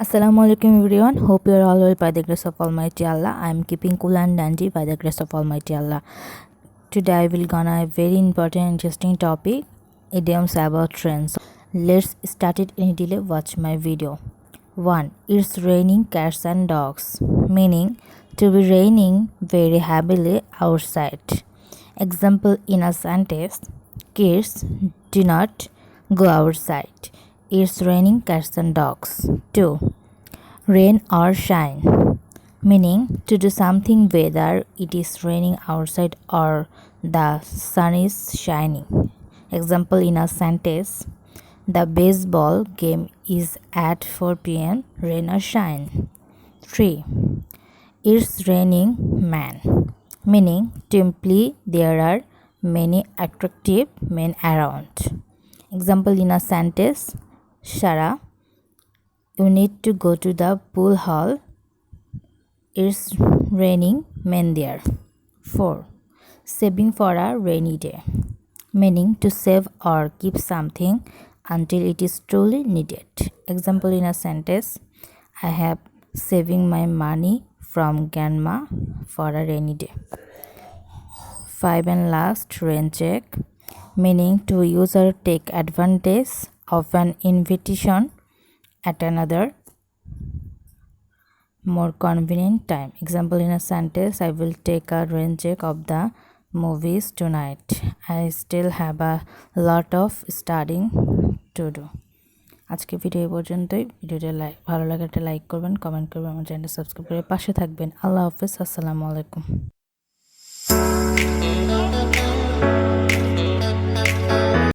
Assalamu alaikum everyone. Hope you are all well by the grace of Almighty Allah. I am keeping cool and dandy by the grace of Almighty Allah. Today I will gonna a very important interesting topic, idioms about trends. Let's start it any delay. Watch my video. 1. It's raining cats and dogs, meaning to be raining very heavily outside. Example in a sentence, kids do not go outside. It's raining cats and dogs. 2. Rain or shine, meaning to do something whether it is raining outside or the sun is shining. Example in a sentence, the baseball game is at 4 p.m. rain or shine. 3. It's raining man, meaning to imply there are many attractive men around. Example in a sentence, Shara, you need to go to the pool hall. It's raining men there. 4. Saving for a rainy day, meaning to save or keep something until it is truly needed. Example in a sentence, I have saving my money from grandma for a rainy day. 5 and last, rain check, meaning to use or take advantage of an invitation at another more convenient time. Example in a sentence, I will take a rain check of the movies tonight. I still have a lot of studying to do. আজকে video এই পর্যন্তই। ভিডিওটা ভালো লাগে একটা like করবেন, comment করবেন, আমার চ্যানেলটা সাবস্ক্রাইব করে পাশে থাকবেন। আল্লাহ হাফেজ, আসসালামু আলাইকুম।